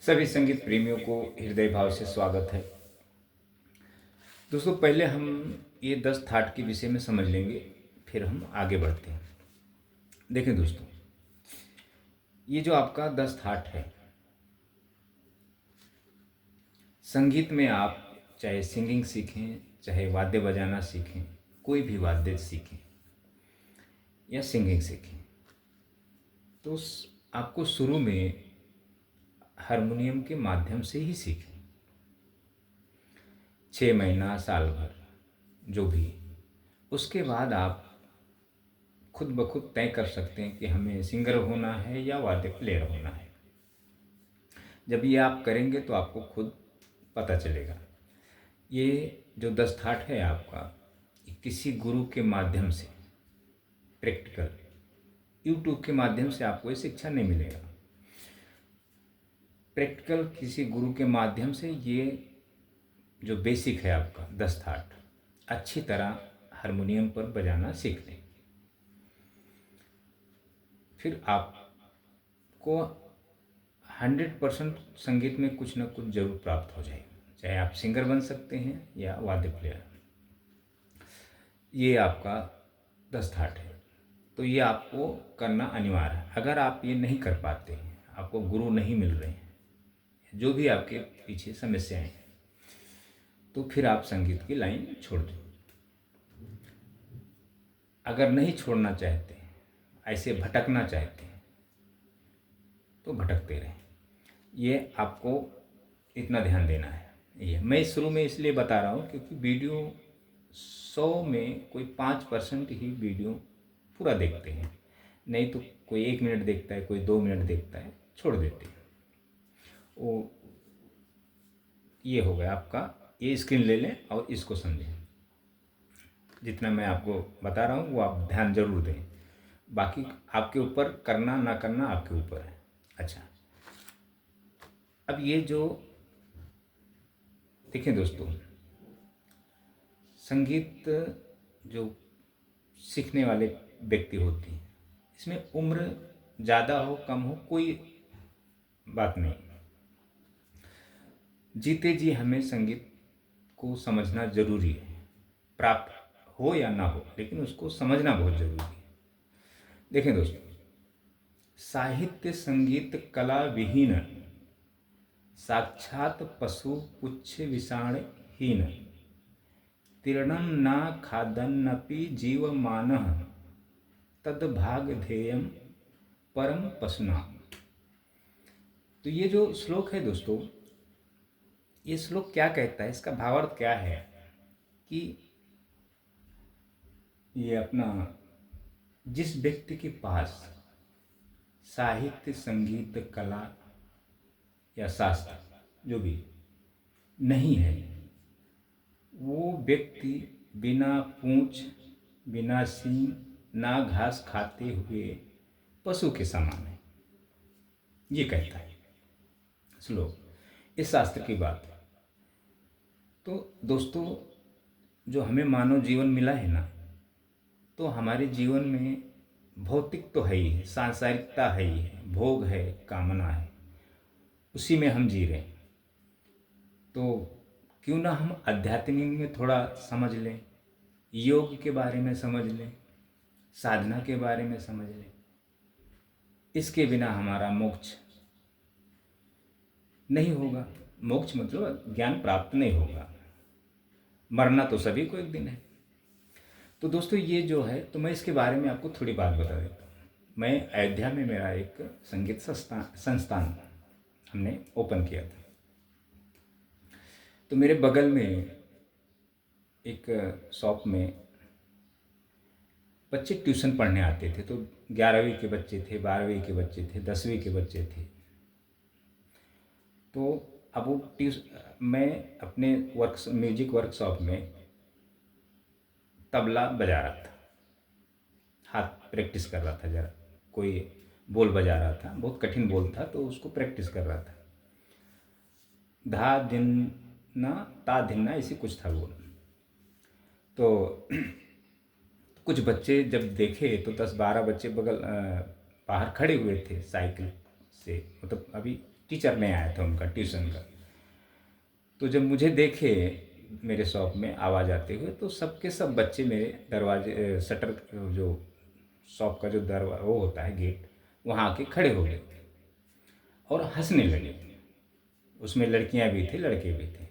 सभी संगीत प्रेमियों को हृदय भाव से स्वागत है। दोस्तों, पहले हम ये 10 थाट के विषय में समझ लेंगे, फिर हम आगे बढ़ते हैं। देखें दोस्तों, ये जो आपका 10 थाट है, संगीत में आप चाहे सिंगिंग सीखें, चाहे वाद्य बजाना सीखें, कोई भी वाद्य सीखें या सिंगिंग सीखें, तो आपको शुरू में हारमोनियम के माध्यम से ही सीखें। 6 महीना, साल भर, जो भी, उसके बाद आप खुद ब खुद तय कर सकते हैं कि हमें सिंगर होना है या वाद्य प्लेयर होना है। जब ये आप करेंगे तो आपको खुद पता चलेगा। ये जो 10 थाट है आपका, किसी गुरु के माध्यम से, प्रैक्टिकल यूट्यूब के माध्यम से आपको ये शिक्षा नहीं मिलेगा। प्रैक्टिकल किसी गुरु के माध्यम से ये जो बेसिक है आपका 10 थाट, अच्छी तरह हारमोनियम पर बजाना सीख लें। फिर आपको 100% संगीत में कुछ ना कुछ जरूर प्राप्त हो जाएगा। चाहे आप सिंगर बन सकते हैं या वाद्य प्लेयर। ये आपका 10 थाट है, तो ये आपको करना अनिवार्य है। अगर आप ये नहीं कर पाते हैं, आपको गुरु नहीं मिल रहे हैं, जो भी आपके पीछे समस्याएं हैं, तो फिर आप संगीत की लाइन छोड़ दें। अगर नहीं छोड़ना चाहते, ऐसे भटकना चाहते हैं, तो भटकते रहें। ये आपको इतना ध्यान देना है। ये मैं शुरू में इसलिए बता रहा हूँ क्योंकि वीडियो 100 में कोई 5% ही वीडियो पूरा देखते हैं, नहीं तो कोई 1 मिनट देखता है, कोई 2 मिनट देखता है, छोड़ देते हैं। वो ये हो गया आपका। ये स्क्रीन ले लें और इसको समझें। जितना मैं आपको बता रहा हूँ वो आप ध्यान जरूर दें। बाकी आपके ऊपर, करना ना करना आपके ऊपर है। अच्छा, अब ये जो देखें दोस्तों, संगीत जो सीखने वाले व्यक्ति होते हैं, इसमें उम्र ज़्यादा हो कम हो कोई बात नहीं। जीते जी हमें संगीत को समझना जरूरी है। प्राप्त हो या ना हो, लेकिन उसको समझना बहुत जरूरी है। देखें दोस्तों, साहित्य संगीत कला विहीन, साक्षात पशु पुच्छ विषाण हीन, तीर्णम न खादन्नपि जीवमानः, तद्भाग ध्येयम परम पशुना। तो ये जो श्लोक है दोस्तों, ये श्लोक क्या कहता है, इसका भावार्थ क्या है कि ये अपना, जिस व्यक्ति के पास साहित्य संगीत कला या शास्त्र जो भी नहीं है, वो व्यक्ति बिना पूंछ, बिना सींग, ना घास खाते हुए पशु के समान है। ये कहता है श्लोक, इस शास्त्र की बात है। तो दोस्तों, जो हमें मानव जीवन मिला है ना, तो हमारे जीवन में भौतिक तो है ही है, सांसारिकता है ही है, भोग है, कामना है, उसी में हम जी रहे हैं। तो क्यों ना हम आध्यात्मिक में थोड़ा समझ लें, योग के बारे में समझ लें, साधना के बारे में समझ लें। इसके बिना हमारा मोक्ष नहीं होगा। मोक्ष मतलब ज्ञान प्राप्त नहीं होगा। मरना तो सभी को एक दिन है। तो दोस्तों, ये जो है, तो मैं इसके बारे में आपको थोड़ी बात बता देता हूँ। मैं अयोध्या में मेरा एक संगीत संस्थान हमने ओपन किया था। तो मेरे बगल में एक शॉप में बच्चे ट्यूशन पढ़ने आते थे। तो 11वीं के बच्चे थे, 12वीं के बच्चे थे, 10वीं के बच्चे थे। तो अब वो मैं अपने म्यूजिक वर्कशॉप में तबला बजा रहा था, हाथ प्रैक्टिस कर रहा था। जरा कोई बोल बजा रहा था, बहुत कठिन बोल था, तो उसको प्रैक्टिस कर रहा था। धा दिन ना ता धिन्ना, ऐसी कुछ था बोल। तो कुछ बच्चे जब देखे तो 10-12 बच्चे बाहर खड़े हुए थे साइकिल से, मतलब अभी टीचर नहीं आया था उनका ट्यूशन का। तो जब मुझे देखे मेरे शॉप में आवाज़ आते हुए, तो सबके सब बच्चे मेरे दरवाजे शटर जो शॉप का जो दरवा वो होता है गेट, वहाँ आके खड़े हो गए और हंसने लगे। उसमें लड़कियां भी थी, लड़के भी थे।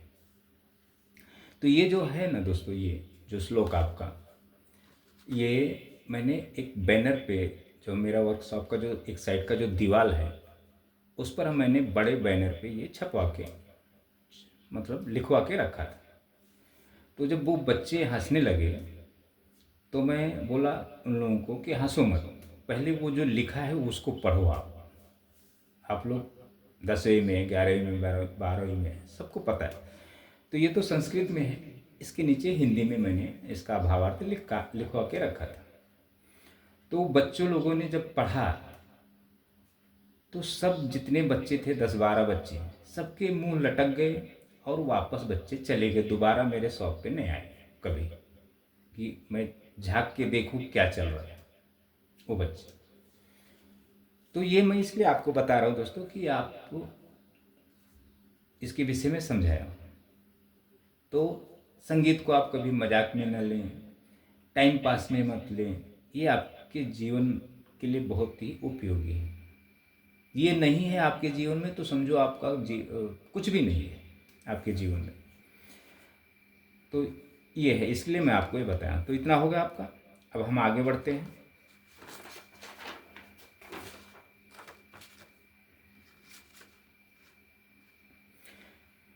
तो ये जो है ना दोस्तों, ये जो श्लोक आपका, ये मैंने एक बैनर पे, जो मेरा वर्कशॉप का जो एक साइड का जो दीवार है, उस पर मैंने बड़े बैनर पे ये छपवा के, मतलब लिखवा के रखा था। तो जब वो बच्चे हंसने लगे तो मैं बोला उन लोगों को कि हंसो मत, पहले वो जो लिखा है उसको पढ़ो। आप लोग 10वीं में, 11वीं में, 12वीं में, सबको पता है। तो ये तो संस्कृत में है, इसके नीचे हिंदी में मैंने इसका भावार्थ लिखवा के रखा था। तो बच्चों लोगों ने जब पढ़ा तो सब जितने बच्चे थे, 10-12 बच्चे, सबके मुंह लटक गए और वापस बच्चे चले गए, दोबारा मेरे शॉप पे नहीं आए कभी, कि मैं झांक के देखूं क्या चल रहा है वो बच्चे। तो ये मैं इसलिए आपको बता रहा हूँ दोस्तों कि आपको इसके विषय में समझाया। तो संगीत को आप कभी मजाक में न लें, टाइम पास में मत लें, ये आपके जीवन के लिए बहुत ही उपयोगी है। ये नहीं है आपके जीवन में तो समझो आपका कुछ भी नहीं है आपके जीवन में। तो ये है, इसलिए मैं आपको ये बताया। तो इतना हो गया आपका। अब हम आगे बढ़ते हैं।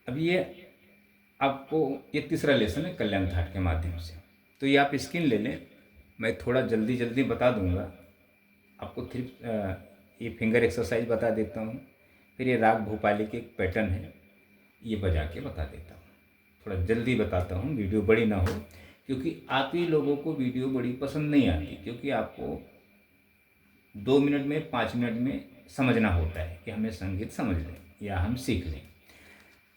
अब ये आपको, ये तीसरा लेसन है कल्याण थाट के माध्यम से। तो ये आप स्क्रीन ले लें, मैं थोड़ा जल्दी जल्दी बता दूंगा आपको। ये फिंगर एक्सरसाइज बता देता हूँ, फिर ये राग भोपाली के एक पैटर्न है, ये बजा के बता देता हूँ। थोड़ा जल्दी बताता हूँ, वीडियो बड़ी ना हो, क्योंकि आप ही लोगों को वीडियो बड़ी पसंद नहीं आती, क्योंकि आपको 2 मिनट में, 5 मिनट में समझना होता है कि हमें संगीत समझ लें या हम सीख लें।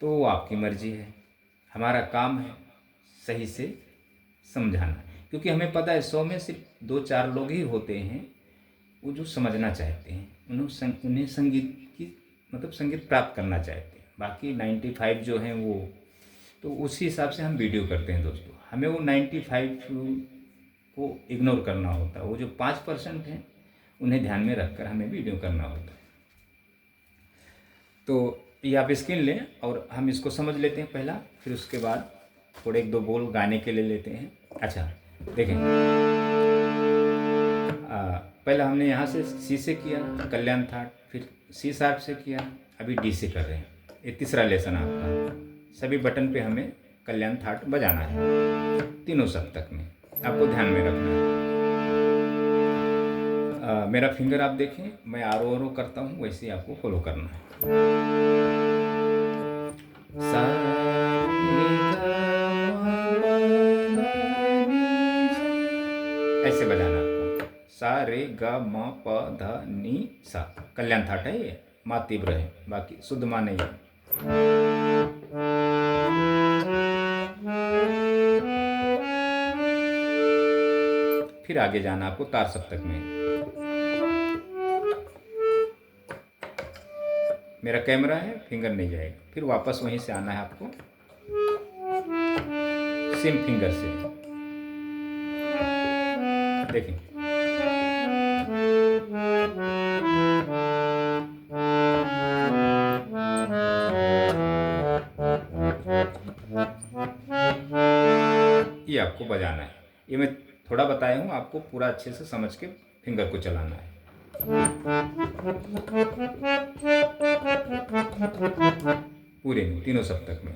तो वो आपकी मर्जी है, हमारा काम है सही से समझाना, क्योंकि हमें पता है 100 में सिर्फ 2-4 लोग ही होते हैं वो जो समझना चाहते हैं, उन्हें संगीत की, मतलब संगीत प्राप्त करना चाहते हैं। बाकी 95 जो हैं वो, तो उसी हिसाब से हम वीडियो करते हैं दोस्तों। हमें वो 95 को इग्नोर करना होता है, वो जो 5% हैं उन्हें ध्यान में रखकर हमें वीडियो करना होता है। तो ये आप स्क्रीन लें और हम इसको समझ लेते हैं पहला, फिर उसके बाद थोड़े 1-2 बोल गाने के लिए लेते हैं। अच्छा देखें, पहला हमने यहाँ से सी से किया कल्याण थाट, फिर सी शार्प से किया, अभी डी से कर रहे हैं। ये तीसरा लेसन आपका। सभी बटन पे हमें कल्याण थाट बजाना है, तीनों सप्तक में, आपको ध्यान में रखना है। मेरा फिंगर आप देखें, मैं आरो आरो करता हूँ, वैसे ही आपको फॉलो करना है। सा ऐसे बजाना आपको, सा रे ग म प ध नि सा। कल्याण थाट है ये, मा तीव्र है, बाकी शुद्ध मा नहीं है। फिर आगे जाना आपको तार सप्तक में। मेरा कैमरा है, फिंगर नहीं जाएगा, फिर वापस वहीं से आना है आपको, सेम फिंगर से। देखें, ये आपको बजाना है। ये मैं थोड़ा बताया हूँ, आपको पूरा अच्छे से समझ के फिंगर को चलाना है। पूरे में, तीनों सप्तक में,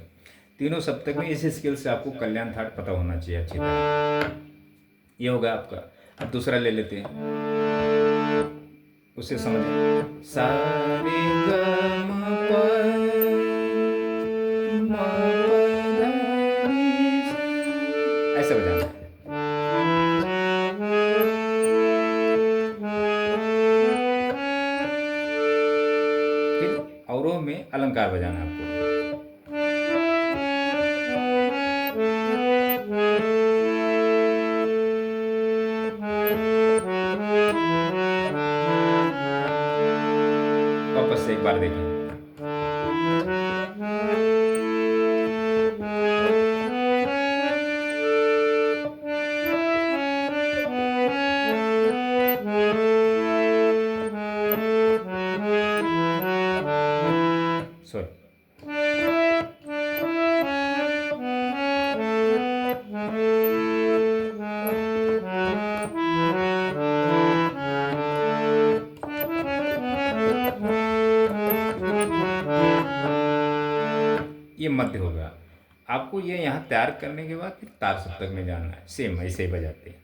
तीनों सप्तक में इस स्केल से आपको कल्याण थाट पता होना चाहिए अच्छी तरह। ये होगा आपका। अब दूसरा ले लेते हैं, उसे समझें। सा रे ग म प म प ध नि सा, ऐसे बजाना है। फिर औरों में अलंकार बजाना आपको। वापस से एक बार देखें। ये मध्य होगा। आपको ये यहाँ तैयार करने के बाद फिर तार सप्तक में जाना है, सेम ऐसे ही बजाते हैं।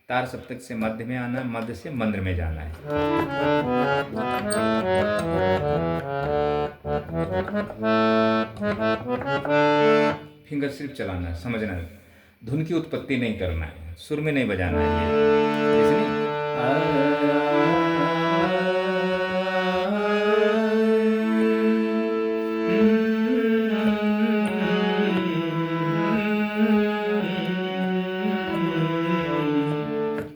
तार सप्तक से मध्य में आना है, मध्य से मंद्र में जाना है। फिंगर सिर्फ चलाना है, समझना है, धुन की उत्पत्ति नहीं करना है, सुर में नहीं बजाना है। ये जैसे नहीं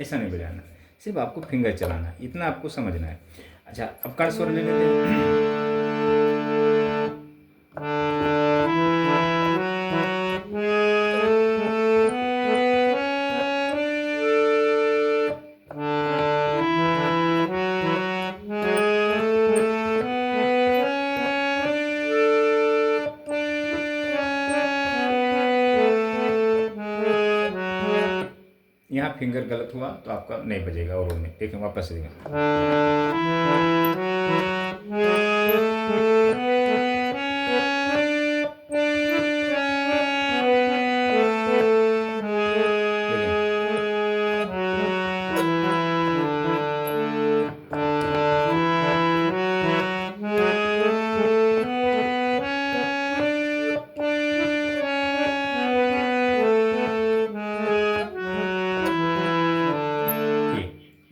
ऐसा नहीं बजाना, सिर्फ आपको फिंगर चलाना है, इतना आपको समझना है। अच्छा, अब कार स्वर ले लेते हैं। यहाँ फिंगर गलत हुआ तो आपका नहीं बजेगा, और में देखें वापस से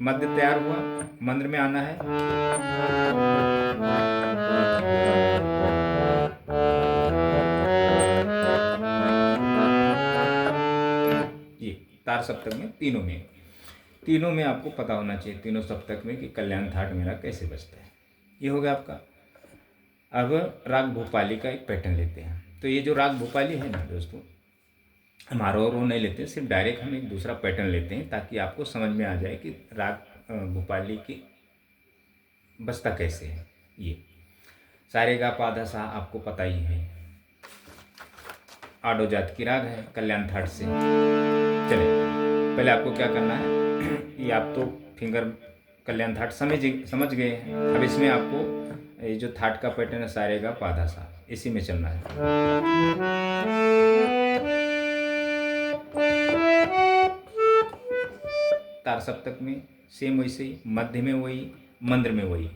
मध्य तैयार हुआ, मंद्र में आना है। ये तार सप्तक में तीनों में आपको पता होना चाहिए, तीनों सप्तक में, कि कल्याण थाट मेरा कैसे बजता है। ये हो गया आपका। अब राग भोपाली का एक पैटर्न लेते हैं। तो ये जो राग भोपाली है ना दोस्तों, हम आरोह नहीं लेते, सिर्फ डायरेक्ट हम एक दूसरा पैटर्न लेते हैं ताकि आपको समझ में आ जाए कि राग भोपाली की बजता कैसे है। ये सारे गा पाधा सा आपको पता ही है, आडो जात की राग है कल्याण थाट से। चले, पहले आपको क्या करना है, ये आप तो फिंगर कल्याण थाट समझ गए हैं। अब इसमें आपको ये जो थाट का पैटर्न है सारे गा पाधा सा, इसी में चलना है। तार सप्तक में सेम वैसे ही, मध्य में वही, मंद्र में वही।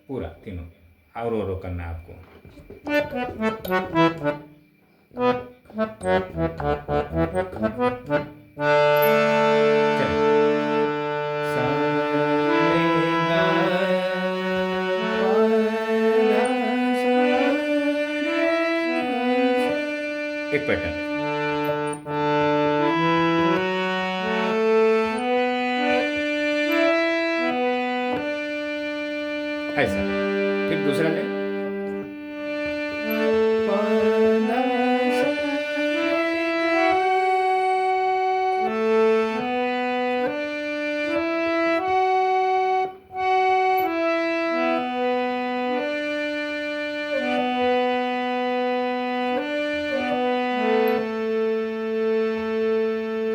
पूरा तीनों और करना है आपको। एक पैटर्न ऐसा, फिर दूसरा ले,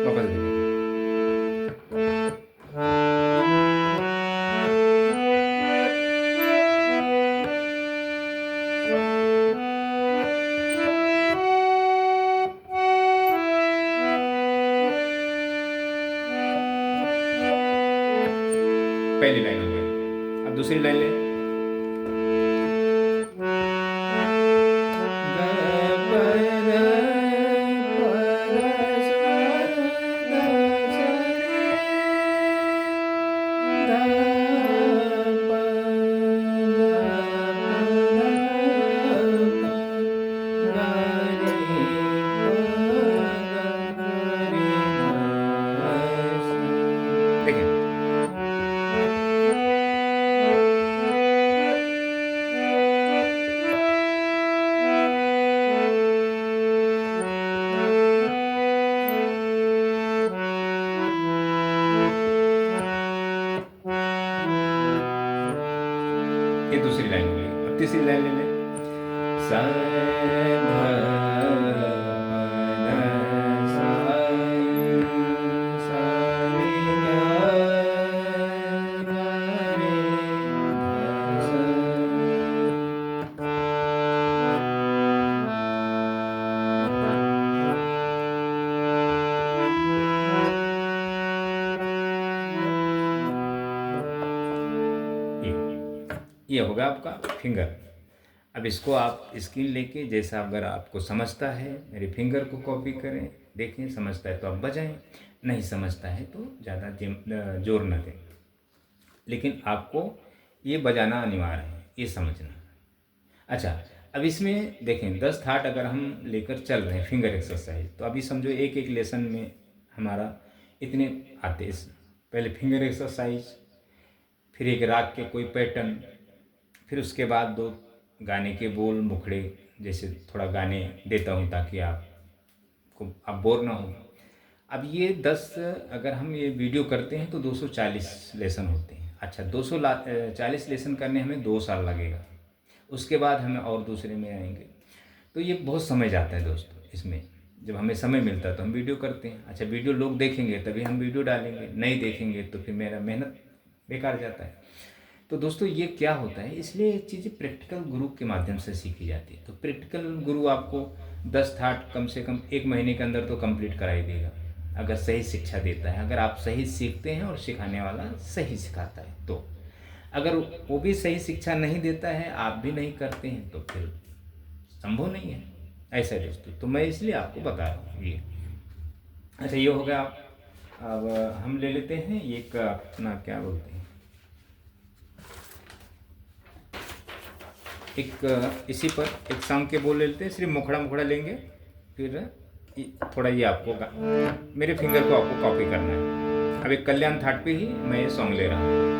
वापस देखिए। पहली लाइन हो गई, अब दूसरी लाइन ले। ये दूसरी लाइन हो गई। अब तीसरी लाइन ले लें, सा ध ये होगा आपका फिंगर। अब इसको आप स्क्रीन लेके जैसा अगर आपको समझता है मेरे फिंगर को कॉपी करें, देखें, समझता है तो आप बजाएं, नहीं समझता है तो ज़्यादा जोर न दें। लेकिन आपको ये बजाना अनिवार्य है, ये समझना। अच्छा, अब इसमें देखें 10 थाट अगर हम लेकर चल रहे हैं फिंगर एक्सरसाइज, तो अभी समझो एक एक लेसन में हमारा इतने आते हैं। पहले फिंगर एक्सरसाइज, फिर एक राग के कोई पैटर्न, फिर उसके बाद 2 गाने के बोल मुखड़े, जैसे थोड़ा गाने देता हूँ ताकि आप बोर ना हो। अब ये 10 अगर हम ये वीडियो करते हैं तो 240 लेसन होते हैं। अच्छा, 240 लेसन करने हमें 2 साल लगेगा, उसके बाद हमें और दूसरे में आएंगे। तो ये बहुत समय जाता है दोस्तों इसमें। जब हमें समय मिलता है तो हम वीडियो करते हैं। अच्छा, वीडियो लोग देखेंगे तभी हम वीडियो डालेंगे, नहीं देखेंगे तो फिर मेरा मेहनत बेकार जाता है। तो दोस्तों ये क्या होता है, इसलिए ये चीज़ें प्रैक्टिकल गुरु के माध्यम से सीखी जाती है। तो प्रैक्टिकल गुरु आपको 10 थाट कम से कम 1 महीने के अंदर तो कंप्लीट करा ही देगा, अगर सही शिक्षा देता है, अगर आप सही सीखते हैं और सिखाने वाला सही सिखाता है तो। अगर वो भी सही शिक्षा नहीं देता है, आप भी नहीं करते हैं, तो फिर संभव नहीं है। ऐसा है दोस्तों, तो मैं इसलिए आपको बता रहा हूँ ये। अच्छा, ये हो गया। अब हम ले लेते हैं एक अपना क्या बोलते हैं, एक इसी पर एक सॉन्ग के बोल लेते हैं, सिर्फ मुखड़ा मुखड़ा लेंगे, फिर थोड़ा ये आपको मेरे फिंगर को आपको कॉपी करना है। अब एक कल्याण थाट पे ही मैं ये सॉन्ग ले रहा हूँ।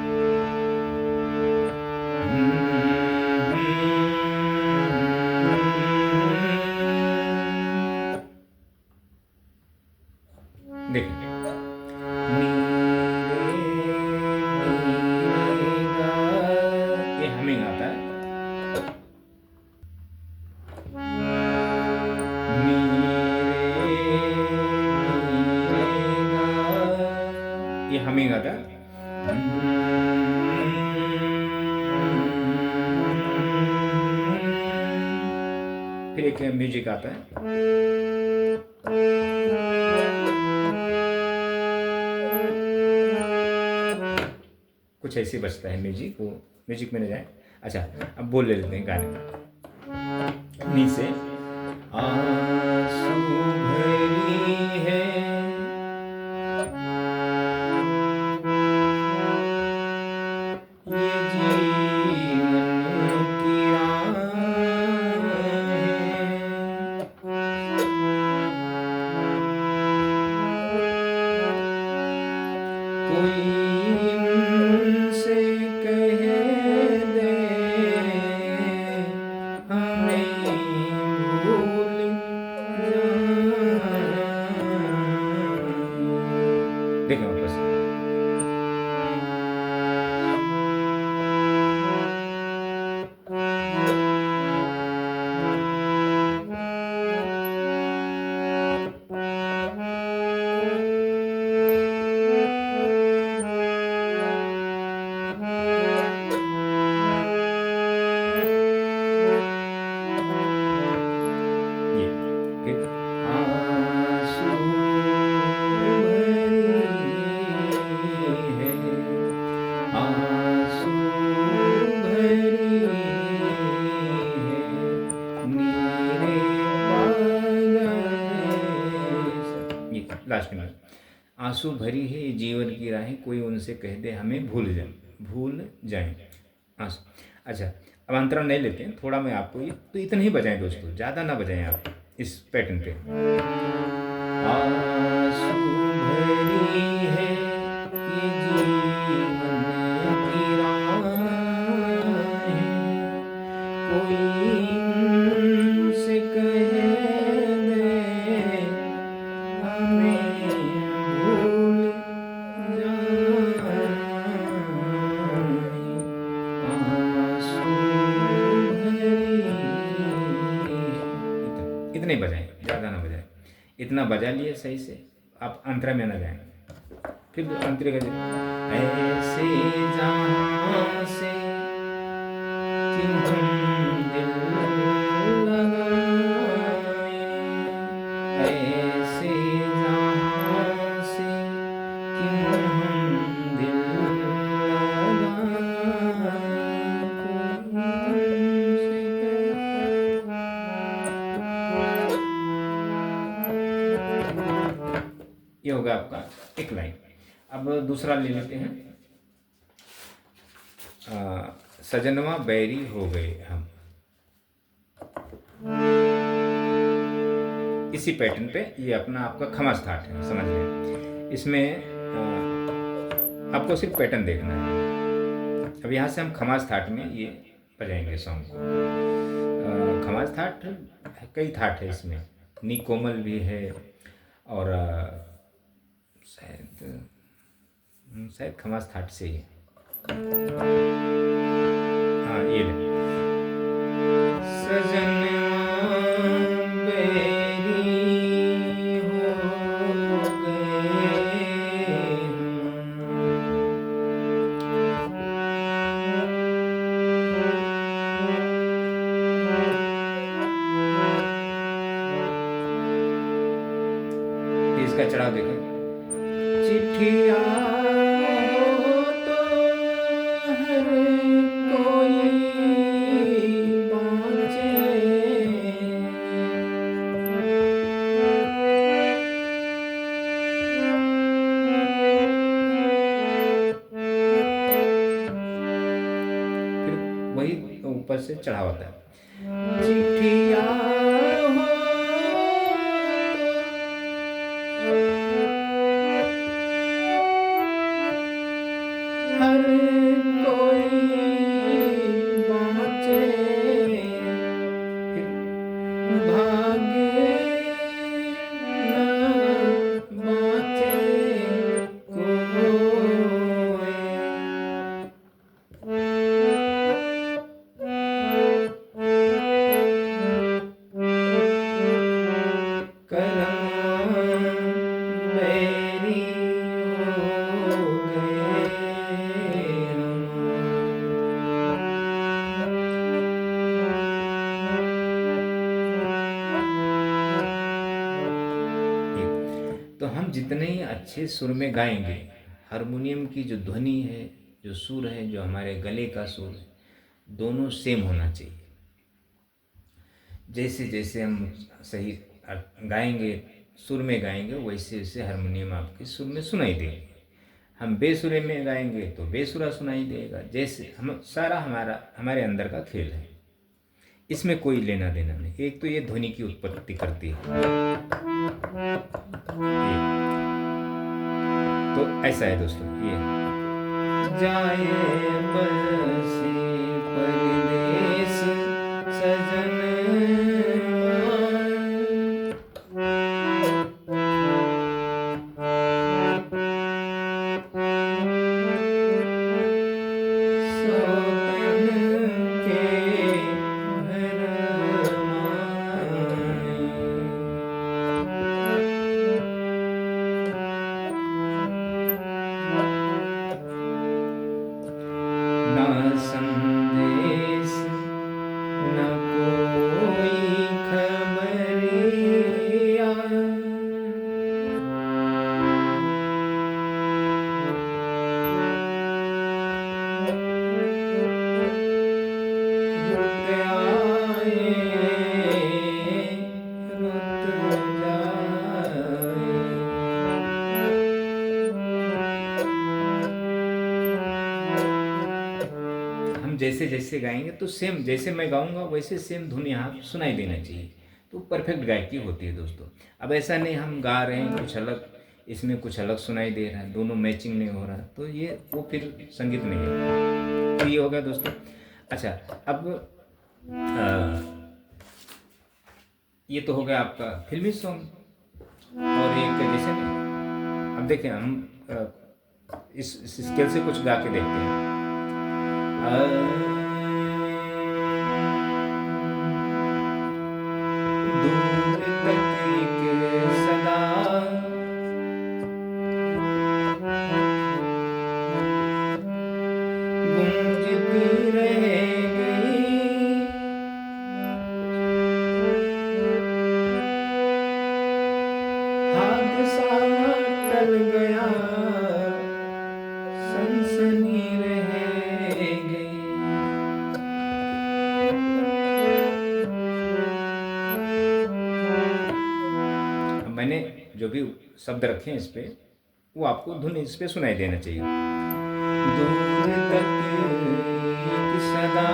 देखिए, ये हमिंग आता है। ये हमिंग आता है। फिर एक म्यूजिक आता है, कुछ ऐसे बजता है म्यूजिक, वो म्यूजिक में न जाए। अच्छा, अब बोल ले लेते हैं गाने। नी से आंसू भरी है ये जीवन की राहें, कोई इनसे कह दे हमें भूल जाए। देखें वापस, ये फिर आंसू भरी है, आंसू भरी है, नीरे बादल। ये लास्ट में आंसू भरी है ये जीवन की राहें, कोई उनसे कह दे हमें भूल जाएं आंसू। अच्छा, अब अंतरा नहीं लेते हैं, थोड़ा मैं आपको ये तो इतना ही बजाएं दोस्तों, ज़्यादा ना बजाएं आप इस पैटर्न पे। आंसू भरी है ये जीवन की राहें, कोई इनसे कह दे हमें भूल जाए। आंसू भरी, इतने ही बजाएं, ज़्यादा ना बजाएं। इतना बजा लिए सही से, आप अंतरा में ना जाएं। फिर अंतरे का ऐसे जहाँ से क्यों हम दिल लगाए, ऐसे जहाँ से क्यों हम दिल लगाए, गया आपका एक लाइन। अब दूसरा ले लेते हैं, सजनवा बैरी हो गए हम। इसी पैटर्न पे ये अपना आपका खमस थाट है, समझ लें। इसमें आपको सिर्फ पैटर्न देखना है। अब यहाँ से हम खमास थाट में ये बजाएंगे सॉन्ग को। खमास थाट कई थाट है इसमें, नी कोमल भी है और शायद खमास थाट से ही है। हाँ ये ले। सजनवा बेरी हो गए हम। इसका चढ़ाव देखो। चिट्ठिया तो हर कोई बाँचे, फिर वही ऊपर से चढ़ा होता है। चिट्ठिया हो हर कोई बाँचे, फिर भागे न बाँचे कोई। कलम बैरी हो गए हम। तो हम जितने ही अच्छे सुर में गाएंगे, हारमोनियम की जो ध्वनि है, जो सुर है, जो हमारे गले का सुर है, दोनों सेम होना चाहिए। जैसे जैसे हम सही गाएंगे, सुर में गाएंगे, वैसे वैसे हारमोनियम आपके सुर में सुनाई देंगे। हम बेसुरे में गाएंगे तो बेसुरा सुनाई देगा। जैसे हम सारा हमारे अंदर का खेल है, इसमें कोई लेना देना नहीं। एक तो ये ध्वनि की उत्पत्ति करती है, तो ऐसा है दोस्तों। ये जाए बरसे परदेस सजन संदेश न कोई खबरिया, रुत आए रुत जाए। हम जैसे जैसे गाएंगे तो सेम, जैसे मैं गाऊंगा वैसे सेम धुन यहाँ सुनाई देना चाहिए, तो परफेक्ट गायकी होती है दोस्तों। अब ऐसा नहीं हम गा रहे हैं कुछ अलग, इसमें कुछ अलग सुनाई दे रहा है, दोनों मैचिंग नहीं हो रहा, तो ये वो फिर संगीत नहीं है। तो ये हो गया दोस्तों। अच्छा, अब ये तो हो गया आपका फिल्मी सॉन्ग। और एक जैसे अब देखें हम इस स्केल से कुछ गा के देखते हैं। दूर तक के सदा गूंजती रह गई, हादसा टल गया, सनसनी रह गई। मैंने जो जो भी शब्द रखे हैं इस पे, वो आपको धुन इस पे सुनाई देना चाहिए। दूर तक एक सदा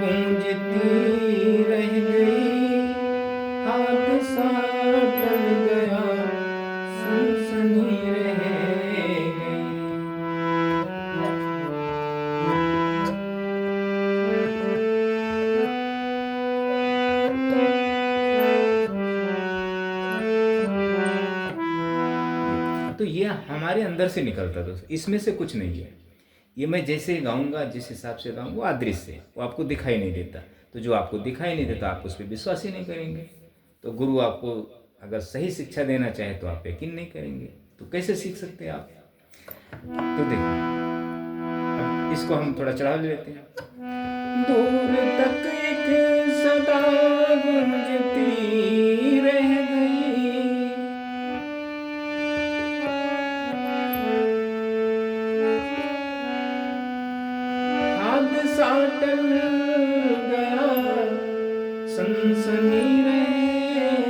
गूंजती रह गई, हाथ सा टल गया, सनसनी रह गई। तो ये हमारे अंदर से निकलता दोस्त, इसमें से कुछ नहीं है। ये मैं जैसे गाऊंगा, जिस हिसाब से गाऊंगा, वो अदृश्य है, वो आपको दिखाई नहीं देता। तो जो आपको दिखाई नहीं देता, आप उस पर विश्वास ही नहीं करेंगे। तो गुरु आपको अगर सही शिक्षा देना चाहे तो आप यकीन नहीं करेंगे, तो कैसे सीख सकते हैं आप? तो देखो, अब इसको हम थोड़ा चढ़ा लेते हैं। दूर तक एक सदा गूंजती रह गई, हादसा टल गया, सनसनी रह गई।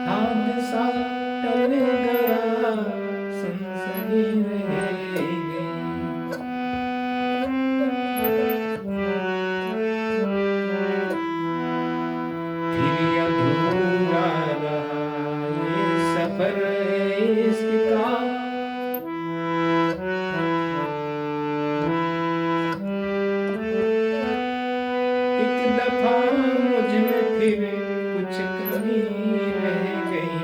हादसा टल गया, सनसनी रह गई। फिर अधूरा रहा ये सफर इश्क का, एक दफा मुझ में फिर कुछ कमी रह गई।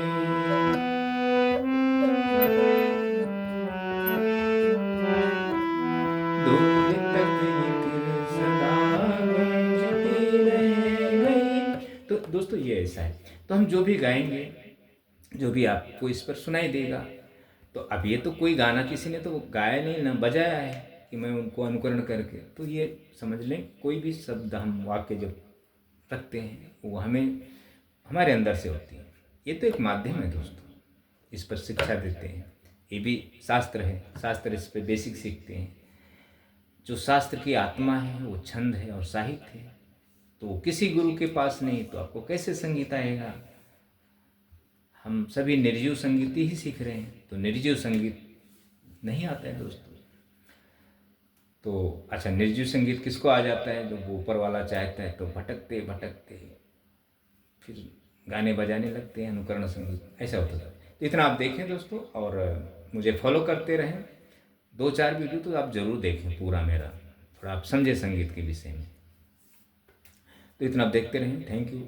दूर तक एक सदा गूंजती रह गई। तो दोस्तों ये ऐसा है। तो हम जो भी गाएंगे, जो भी आपको इस पर सुनाई देगा, तो अब ये तो कोई गाना किसी ने तो गाया नहीं ना बजाया है कि मैं उनको अनुकरण करके, तो ये समझ लें कोई भी शब्द हम वाक्य जब रखते हैं वो हमें हमारे अंदर से होती है। ये तो एक माध्यम है दोस्तों, इस पर शिक्षा देते हैं, ये भी शास्त्र है, शास्त्र इस पर बेसिक सीखते हैं। जो शास्त्र की आत्मा है वो छंद है और साहित्य है। तो किसी गुरु के पास नहीं तो आपको कैसे संगीत आएगा? हम सभी निर्जीव संगीत ही सीख रहे हैं, तो निर्जीव संगीत नहीं आता है दोस्तों। तो अच्छा, निर्जीव संगीत किसको आ जाता है? जो वो ऊपर वाला चाहता है, तो भटकते भटकते फिर गाने बजाने लगते हैं, अनुकरण संगीत, ऐसा होता है। तो इतना आप देखें दोस्तों, और मुझे फॉलो करते रहें। 2-4 वीडियो तो आप ज़रूर देखें पूरा मेरा, थोड़ा आप समझे संगीत के विषय में। तो इतना आप देखते रहें। Thank you.